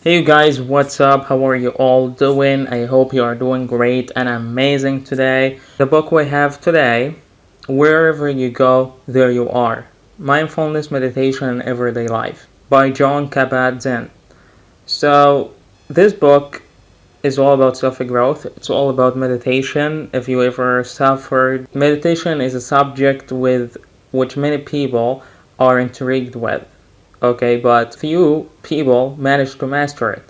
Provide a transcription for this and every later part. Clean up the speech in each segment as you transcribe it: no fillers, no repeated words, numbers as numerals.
Hey you guys, what's up? How are you all doing? I hope you are doing great and amazing today. The book we have today, Wherever You Go, There You Are. Mindfulness, Meditation in Everyday Life by Jon Kabat Zinn. So this book is all about self-growth. It's all about meditation. If you ever suffered, meditation is a subject with which many people are intrigued with. Okay, but few people manage to master it.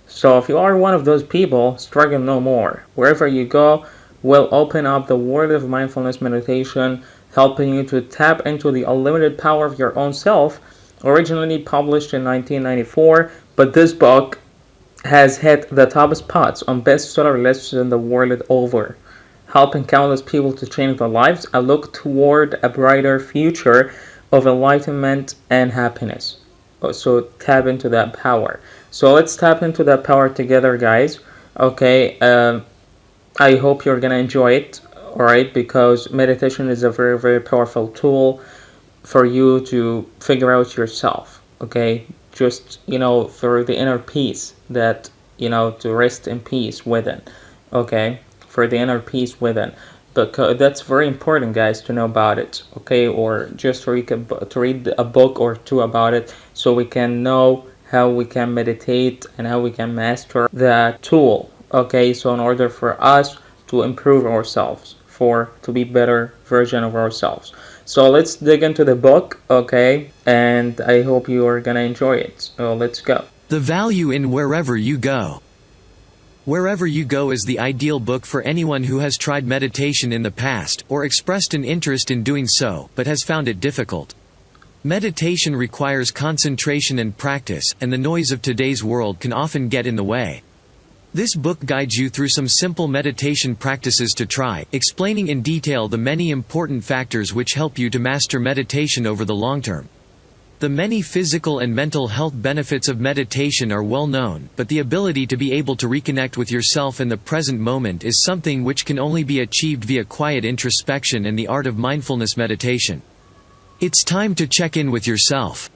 So if you are one of those people, struggle no more. Wherever you go will open up the world of mindfulness meditation, helping you to tap into the unlimited power of your own self. Originally published in 1994, but this book has hit the top spots on bestseller lists in the world over, helping countless people to change their lives and look toward a brighter future of enlightenment and happiness. So tap into that power. So let's tap into that power together, guys. Okay, I hope you're gonna enjoy it, alright, because meditation is a very, very powerful tool for you to figure out yourself, okay? Just, for the inner peace that, to rest in peace within, okay? For the inner peace within. Because that's very important, guys, to know about it, okay? Or just to read a book or two about it so we can know how we can meditate and how we can master that tool, okay? So in order for us to improve ourselves, to be better version of ourselves. So let's dig into the book, okay? And I hope you are gonna enjoy it. So let's go. The value in Wherever You Go. Wherever You Go is the ideal book for anyone who has tried meditation in the past, or expressed an interest in doing so, but has found it difficult. Meditation requires concentration and practice, and the noise of today's world can often get in the way. This book guides you through some simple meditation practices to try, explaining in detail the many important factors which help you to master meditation over the long term. The many physical and mental health benefits of meditation are well known, but the ability to be able to reconnect with yourself in the present moment is something which can only be achieved via quiet introspection and the art of mindfulness meditation. It's time to check in with yourself.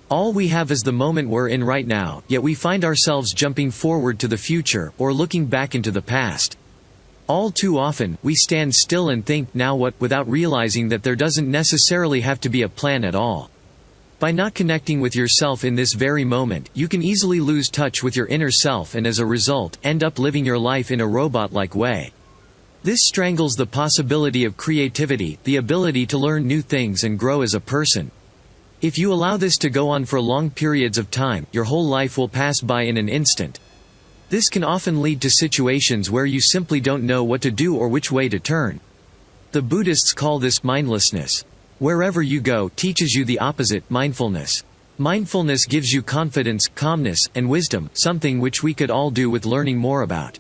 All we have is the moment we're in right now, yet we find ourselves jumping forward to the future, or looking back into the past. All too often, we stand still and think, now what, without realizing that there doesn't necessarily have to be a plan at all. By not connecting with yourself in this very moment, you can easily lose touch with your inner self and as a result, end up living your life in a robot-like way. This strangles the possibility of creativity, the ability to learn new things and grow as a person. If you allow this to go on for long periods of time, your whole life will pass by in an instant. This can often lead to situations where you simply don't know what to do or which way to turn. The Buddhists call this mindlessness. Wherever You Go teaches you the opposite, mindfulness. Mindfulness gives you confidence, calmness, and wisdom, something which we could all do with learning more about.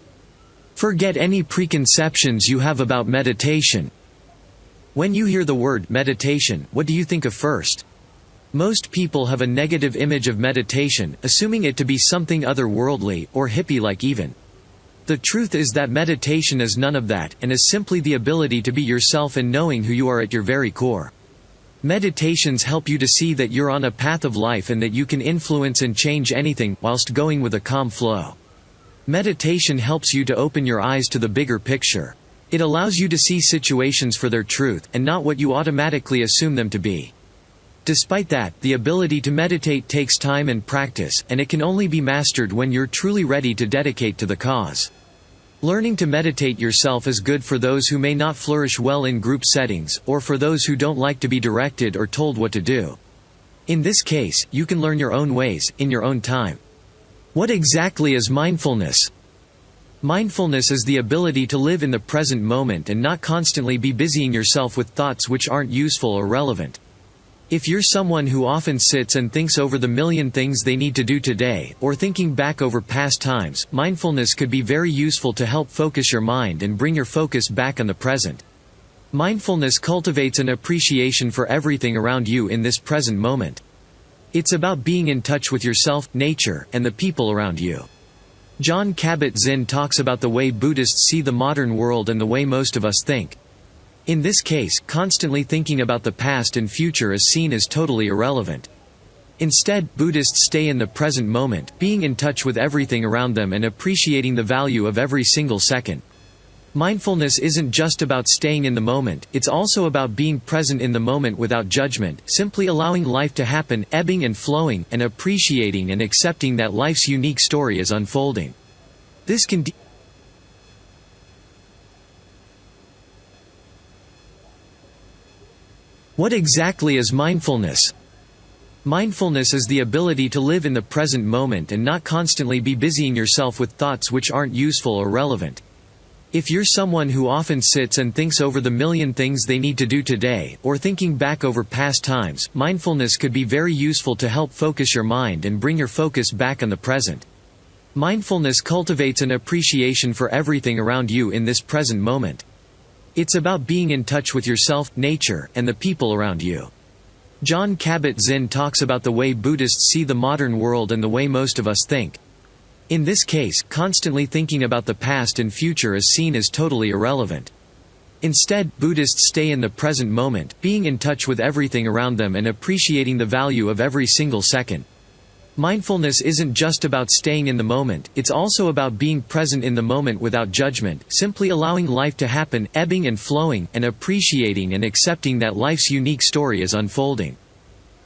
Forget any preconceptions you have about meditation. When you hear the word meditation, what do you think of first? Most people have a negative image of meditation, assuming it to be something otherworldly, or hippie-like even. The truth is that meditation is none of that, and is simply the ability to be yourself and knowing who you are at your very core. Meditations help you to see that you're on a path of life and that you can influence and change anything, whilst going with a calm flow. Meditation helps you to open your eyes to the bigger picture. It allows you to see situations for their truth, and not what you automatically assume them to be. Despite that, the ability to meditate takes time and practice, and it can only be mastered when you're truly ready to dedicate to the cause. Learning to meditate yourself is good for those who may not flourish well in group settings, or for those who don't like to be directed or told what to do. In this case, you can learn your own ways, in your own time. What exactly is mindfulness? Mindfulness is the ability to live in the present moment and not constantly be busying yourself with thoughts which aren't useful or relevant. If you're someone who often sits and thinks over the million things they need to do today, or thinking back over past times, mindfulness could be very useful to help focus your mind and bring your focus back on the present. Mindfulness cultivates an appreciation for everything around you in this present moment. It's about being in touch with yourself, nature, and the people around you. Jon Kabat Zinn talks about the way Buddhists see the modern world and the way most of us think. In this case, constantly thinking about the past and future is seen as totally irrelevant. Instead, Buddhists stay in the present moment, being in touch with everything around them and appreciating the value of every single second. Mindfulness isn't just about staying in the moment, it's also about being present in the moment without judgment, simply allowing life to happen, ebbing and flowing, and appreciating and accepting that life's unique story is unfolding. This can What exactly is mindfulness? Mindfulness is the ability to live in the present moment and not constantly be busying yourself with thoughts which aren't useful or relevant. If you're someone who often sits and thinks over the million things they need to do today, or thinking back over past times, mindfulness could be very useful to help focus your mind and bring your focus back on the present. Mindfulness cultivates an appreciation for everything around you in this present moment. It's about being in touch with yourself, nature, and the people around you. Jon Kabat Zinn talks about the way Buddhists see the modern world and the way most of us think. In this case, constantly thinking about the past and future is seen as totally irrelevant. Instead, Buddhists stay in the present moment, being in touch with everything around them and appreciating the value of every single second. Mindfulness isn't just about staying in the moment, it's also about being present in the moment without judgment, simply allowing life to happen, ebbing and flowing, and appreciating and accepting that life's unique story is unfolding.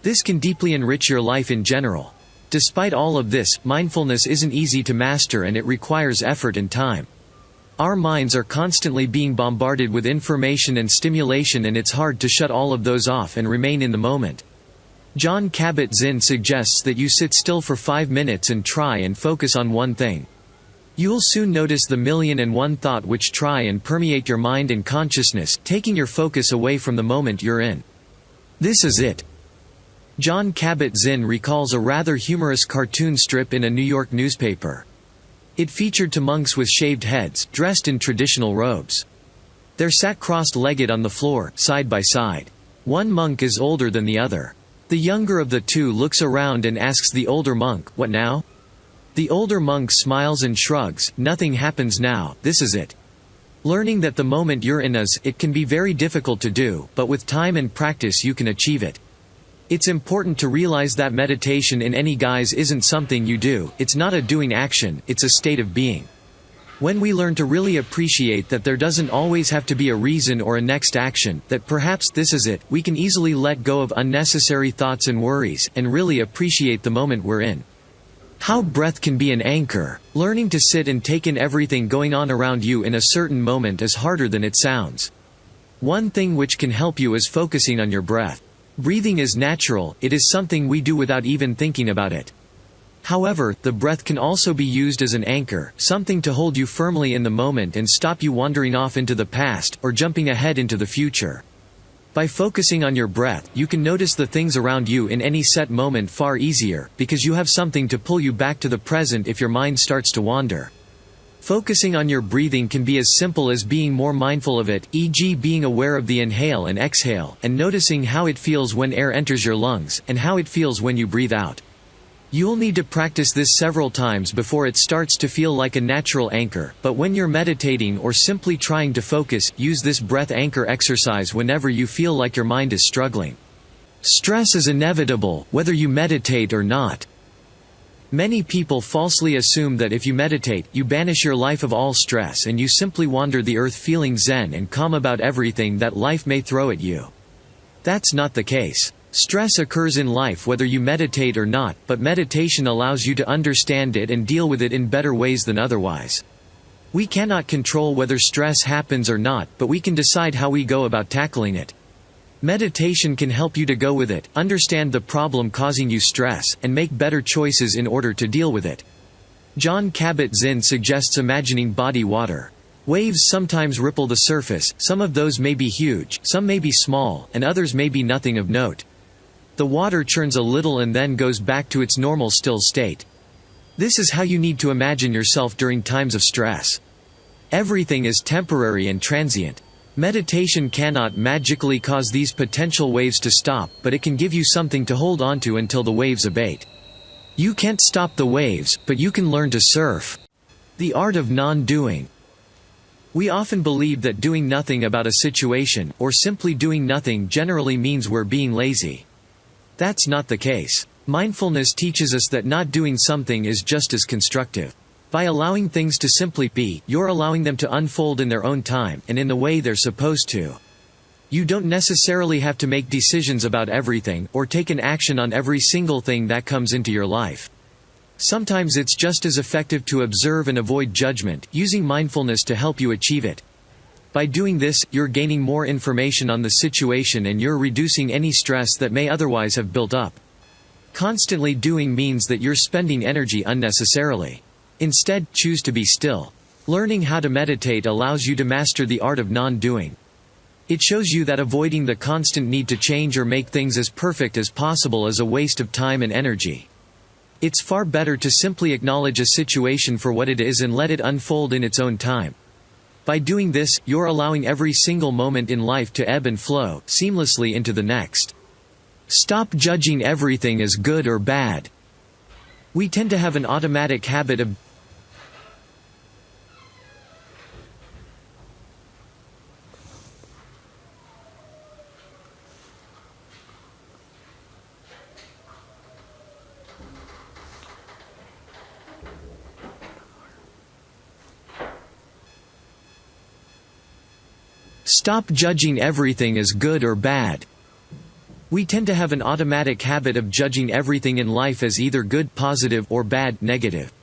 This can deeply enrich your life in general. Despite all of this, mindfulness isn't easy to master and it requires effort and time. Our minds are constantly being bombarded with information and stimulation, and it's hard to shut all of those off and remain in the moment. Jon Kabat Zinn suggests that you sit still for 5 minutes and try and focus on one thing. You'll soon notice the million and one thought which try and permeate your mind and consciousness, taking your focus away from the moment you're in. This is it. Jon Kabat Zinn recalls a rather humorous cartoon strip in a New York newspaper. It featured two monks with shaved heads, dressed in traditional robes. They sat crossed-legged on the floor, side by side. One monk is older than the other. The younger of the two looks around and asks the older monk, "What now?" The older monk smiles and shrugs, "Nothing happens now, this is it." Learning that the moment you're in it can be very difficult to do, but with time and practice you can achieve it. It's important to realize that meditation in any guise isn't something you do, it's not a doing action, it's a state of being. When we learn to really appreciate that there doesn't always have to be a reason or a next action, that perhaps this is it, we can easily let go of unnecessary thoughts and worries, and really appreciate the moment we're in. How breath can be an anchor. Learning to sit and take in everything going on around you in a certain moment is harder than it sounds. One thing which can help you is focusing on your breath. Breathing is natural, it is something we do without even thinking about it. However, the breath can also be used as an anchor, something to hold you firmly in the moment and stop you wandering off into the past, or jumping ahead into the future. By focusing on your breath, you can notice the things around you in any set moment far easier, because you have something to pull you back to the present if your mind starts to wander. Focusing on your breathing can be as simple as being more mindful of it, e.g. being aware of the inhale and exhale, and noticing how it feels when air enters your lungs, and how it feels when you breathe out. You'll need to practice this several times before it starts to feel like a natural anchor, but when you're meditating or simply trying to focus, use this breath anchor exercise whenever you feel like your mind is struggling. Stress is inevitable, whether you meditate or not. Many people falsely assume that if you meditate, you banish your life of all stress and you simply wander the earth feeling zen and calm about everything that life may throw at you. That's not the case. Stress occurs in life whether you meditate or not, but meditation allows you to understand it and deal with it in better ways than otherwise. We cannot control whether stress happens or not, but we can decide how we go about tackling it. Meditation can help you to go with it, understand the problem causing you stress, and make better choices in order to deal with it. Jon Kabat Zinn suggests imagining body water. Waves sometimes ripple the surface, some of those may be huge, some may be small, and others may be nothing of note. The water churns a little and then goes back to its normal still state. This is how you need to imagine yourself during times of stress. Everything is temporary and transient. Meditation cannot magically cause these potential waves to stop, but it can give you something to hold onto until the waves abate. You can't stop the waves, but you can learn to surf. The art of non-doing. We often believe that doing nothing about a situation, or simply doing nothing generally means we're being lazy. That's not the case. Mindfulness teaches us that not doing something is just as constructive. By allowing things to simply be, you're allowing them to unfold in their own time, and in the way they're supposed to. You don't necessarily have to make decisions about everything, or take an action on every single thing that comes into your life. Sometimes it's just as effective to observe and avoid judgment, using mindfulness to help you achieve it. By doing this, you're gaining more information on the situation and you're reducing any stress that may otherwise have built up. Constantly doing means that you're spending energy unnecessarily. Instead, choose to be still. Learning how to meditate allows you to master the art of non-doing. It shows you that avoiding the constant need to change or make things as perfect as possible is a waste of time and energy. It's far better to simply acknowledge a situation for what it is and let it unfold in its own time. By doing this, you're allowing every single moment in life to ebb and flow seamlessly into the next. Stop judging everything as good or bad. We tend to have an automatic habit of Stop judging everything as good or bad. We tend to have an automatic habit of judging everything in life as either good, positive, or bad, negative.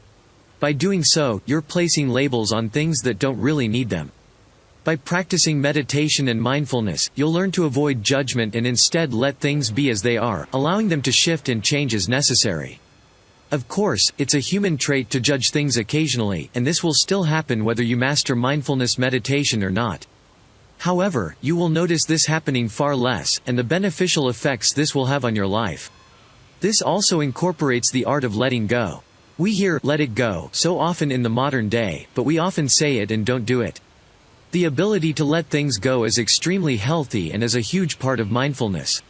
By doing so, you're placing labels on things that don't really need them. By practicing meditation and mindfulness, you'll learn to avoid judgment and instead let things be as they are, allowing them to shift and change as necessary. Of course, it's a human trait to judge things occasionally, and this will still happen whether you master mindfulness meditation or not. However, you will notice this happening far less, and the beneficial effects this will have on your life. This also incorporates the art of letting go. We hear "let it go" so often in the modern day, but we often say it and don't do it. The ability to let things go is extremely healthy and is a huge part of mindfulness.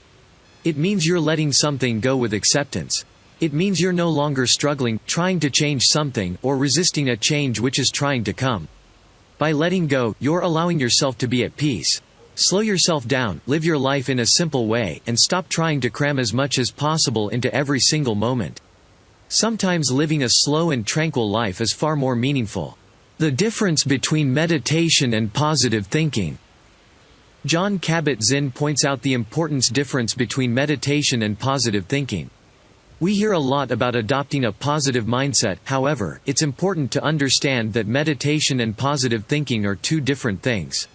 It means you're letting something go with acceptance. It means you're no longer struggling, trying to change something, or resisting a change which is trying to come. By letting go, you're allowing yourself to be at peace. Slow yourself down, live your life in a simple way, and stop trying to cram as much as possible into every single moment. Sometimes living a slow and tranquil life is far more meaningful. The difference between meditation and positive thinking. Jon Kabat Zinn points out the important difference between meditation and positive thinking. We hear a lot about adopting a positive mindset, however, it's important to understand that meditation and positive thinking are two different things.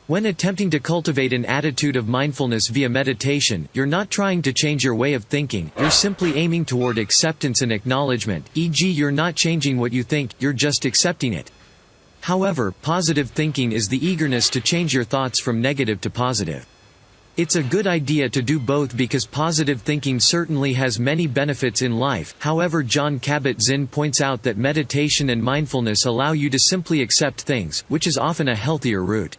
When attempting to cultivate an attitude of mindfulness via meditation, you're not trying to change your way of thinking, you're simply aiming toward acceptance and acknowledgement, e.g., you're not changing what you think, you're just accepting it. However, positive thinking is the eagerness to change your thoughts from negative to positive. It's a good idea to do both because positive thinking certainly has many benefits in life. However, Jon Kabat Zinn points out that meditation and mindfulness allow you to simply accept things, which is often a healthier route.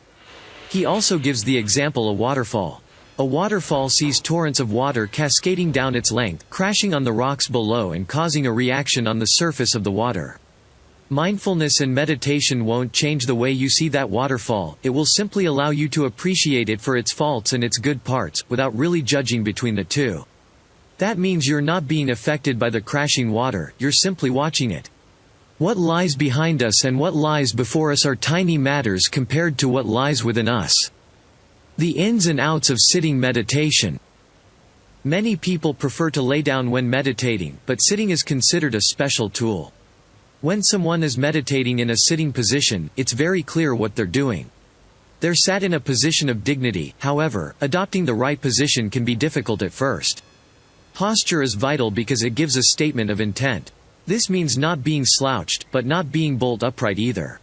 He also gives the example a waterfall. A waterfall sees torrents of water cascading down its length, crashing on the rocks below and causing a reaction on the surface of the water. Mindfulness and meditation won't change the way you see that waterfall, it will simply allow you to appreciate it for its faults and its good parts, without really judging between the two. That means you're not being affected by the crashing water, you're simply watching it. What lies behind us and what lies before us are tiny matters compared to what lies within us. The ins and outs of sitting meditation. Many people prefer to lay down when meditating, but sitting is considered a special tool. When someone is meditating in a sitting position, it's very clear what they're doing. They're sat in a position of dignity, however, adopting the right position can be difficult at first. Posture is vital because it gives a statement of intent. This means not being slouched, but not being bolt upright either.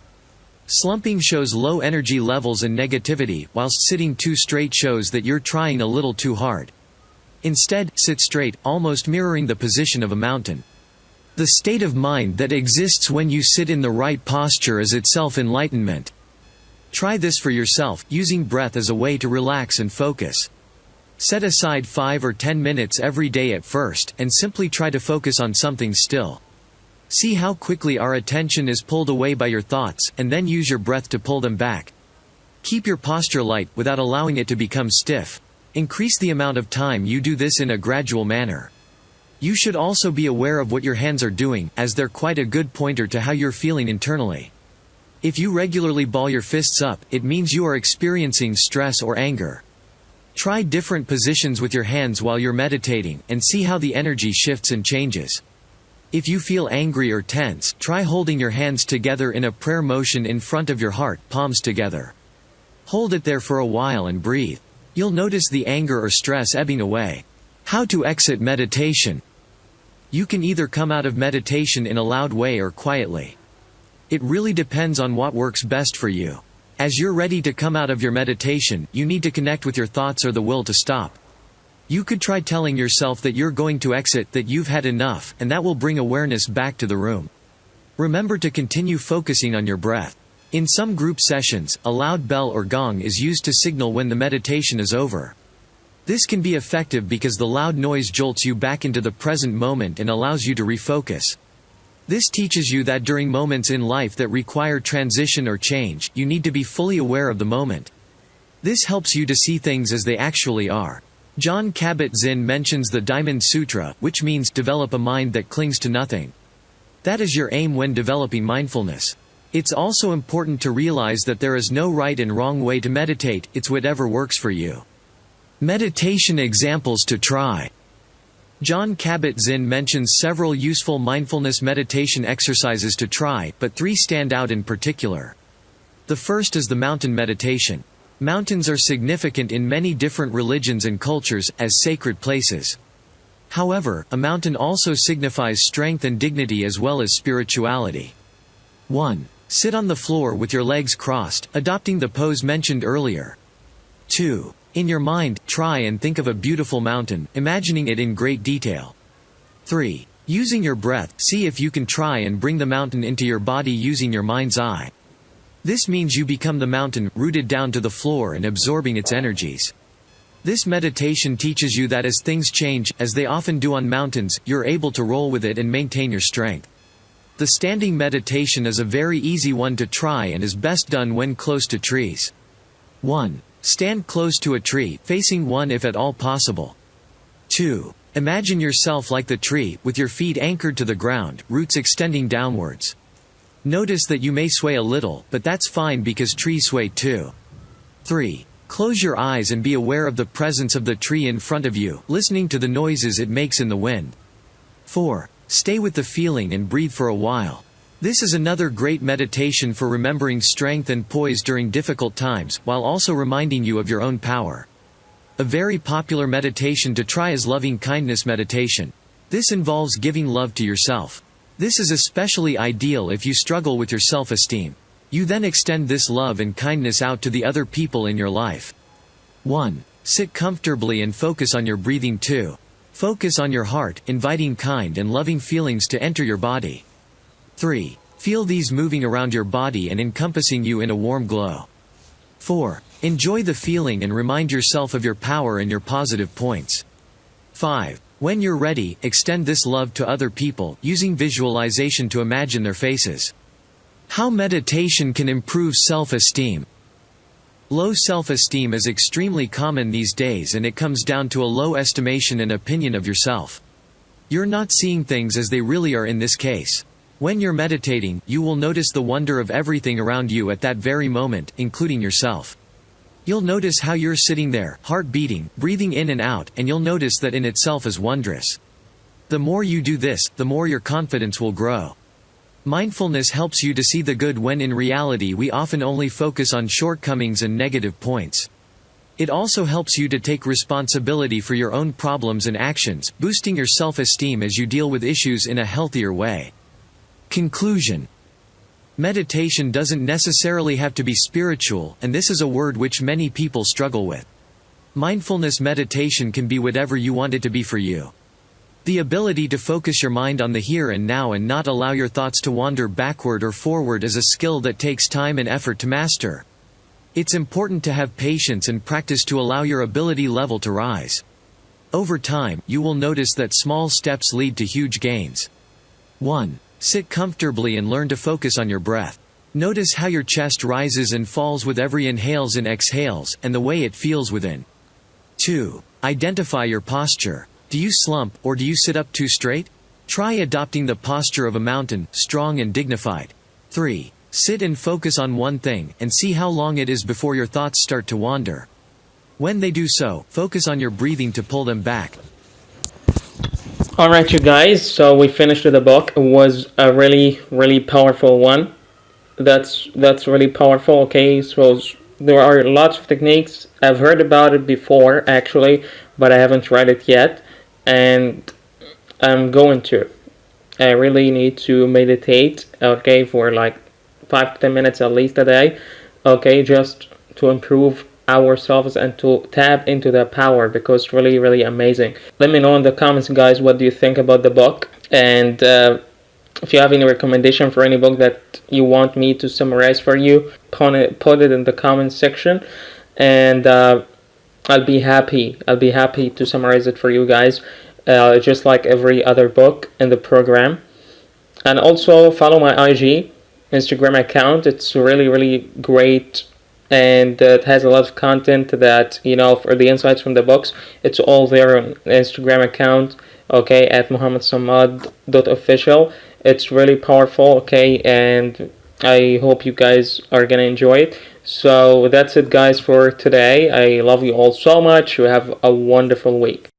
Slumping shows low energy levels and negativity, whilst sitting too straight shows that you're trying a little too hard. Instead, sit straight, almost mirroring the position of a mountain. The state of mind that exists when you sit in the right posture is itself enlightenment. Try this for yourself, using breath as a way to relax and focus. Set aside 5 or 10 minutes every day at first, and simply try to focus on something still. See how quickly our attention is pulled away by your thoughts, and then use your breath to pull them back. Keep your posture light, without allowing it to become stiff. Increase the amount of time you do this in a gradual manner. You should also be aware of what your hands are doing, as they're quite a good pointer to how you're feeling internally. If you regularly ball your fists up, it means you are experiencing stress or anger. Try different positions with your hands while you're meditating, and see how the energy shifts and changes. If you feel angry or tense, try holding your hands together in a prayer motion in front of your heart, palms together. Hold it there for a while and breathe. You'll notice the anger or stress ebbing away. How to exit meditation. You can either come out of meditation in a loud way or quietly. It really depends on what works best for you. As you're ready to come out of your meditation, you need to connect with your thoughts or the will to stop. You could try telling yourself that you're going to exit, that you've had enough, and that will bring awareness back to the room. Remember to continue focusing on your breath. In some group sessions, a loud bell or gong is used to signal when the meditation is over. This can be effective because the loud noise jolts you back into the present moment and allows you to refocus. This teaches you that during moments in life that require transition or change, you need to be fully aware of the moment. This helps you to see things as they actually are. Jon Kabat Zinn mentions the Diamond Sutra, which means develop a mind that clings to nothing. That is your aim when developing mindfulness. It's also important to realize that there is no right and wrong way to meditate, it's whatever works for you. Meditation examples to try. Jon Kabat Zinn mentions several useful mindfulness meditation exercises to try, but 3 stand out in particular. The first is the mountain meditation. Mountains are significant in many different religions and cultures, as sacred places. However, a mountain also signifies strength and dignity as well as spirituality. 1. Sit on the floor with your legs crossed, adopting the pose mentioned earlier. 2. In your mind, try and think of a beautiful mountain, imagining it in great detail. 3. Using your breath, see if you can try and bring the mountain into your body using your mind's eye. This means you become the mountain, rooted down to the floor and absorbing its energies. This meditation teaches you that as things change, as they often do on mountains, you're able to roll with it and maintain your strength. The standing meditation is a very easy one to try and is best done when close to trees. 1. Stand close to a tree, facing one if at all possible. 2. Imagine yourself like the tree, with your feet anchored to the ground, roots extending downwards. Notice that you may sway a little, but that's fine because trees sway too. 3. Close your eyes and be aware of the presence of the tree in front of you, listening to the noises it makes in the wind. 4. Stay with the feeling and breathe for a while. This is another great meditation for remembering strength and poise during difficult times, while also reminding you of your own power. A very popular meditation to try is loving kindness meditation. This involves giving love to yourself. This is especially ideal if you struggle with your self-esteem. You then extend this love and kindness out to the other people in your life. 1. Sit comfortably and focus on your breathing. 2. Focus on your heart, inviting kind and loving feelings to enter your body. 3. Feel these moving around your body and encompassing you in a warm glow. 4. Enjoy the feeling and remind yourself of your power and your positive points. 5. When you're ready, extend this love to other people, using visualization to imagine their faces. How meditation can improve self-esteem. Low self-esteem is extremely common these days, and it comes down to a low estimation and opinion of yourself. You're not seeing things as they really are in this case. When you're meditating, you will notice the wonder of everything around you at that very moment, including yourself. You'll notice how you're sitting there, heart beating, breathing in and out, and you'll notice that in itself is wondrous. The more you do this, the more your confidence will grow. Mindfulness helps you to see the good when in reality we often only focus on shortcomings and negative points. It also helps you to take responsibility for your own problems and actions, boosting your self-esteem as you deal with issues in a healthier way. Conclusion. Meditation doesn't necessarily have to be spiritual, and this is a word which many people struggle with. Mindfulness meditation can be whatever you want it to be for you. The ability to focus your mind on the here and now and not allow your thoughts to wander backward or forward is a skill that takes time and effort to master. It's important to have patience and practice to allow your ability level to rise. Over time, you will notice that small steps lead to huge gains. 1. Sit comfortably and learn to focus on your breath. Notice how your chest rises and falls with every inhales and exhales, and the way it feels within. 2. Identify your posture. Do you slump, or do you sit up too straight? Try adopting the posture of a mountain, strong and dignified. 3. Sit and focus on one thing, and see how long it is before your thoughts start to wander. When they do so, focus on your breathing to pull them back. Alright, you guys, so we finished the book. It was a really, really powerful one. That's really powerful, okay? So there are lots of techniques. I've heard about it before, actually, but I haven't tried it yet. And I'm going to. I really need to meditate, okay, for like 5 to 10 minutes at least a day, okay, just to improve ourselves and to tap into that power, because it's really, really amazing. Let me know in the comments, guys, what do you think about the book, and if you have any recommendation for any book that you want me to summarize for you, put it in the comments section, and I'll be happy to summarize it for you guys, just like every other book in the program. And also follow my Instagram account. It's really, really great, and it has a lot of content that, for the insights from the books. It's all there on the Instagram account, okay, at mohamedsamad.official. It's really powerful, okay, and I hope you guys are gonna enjoy it. So that's it, guys, for today. I love you all so much. You have a wonderful week.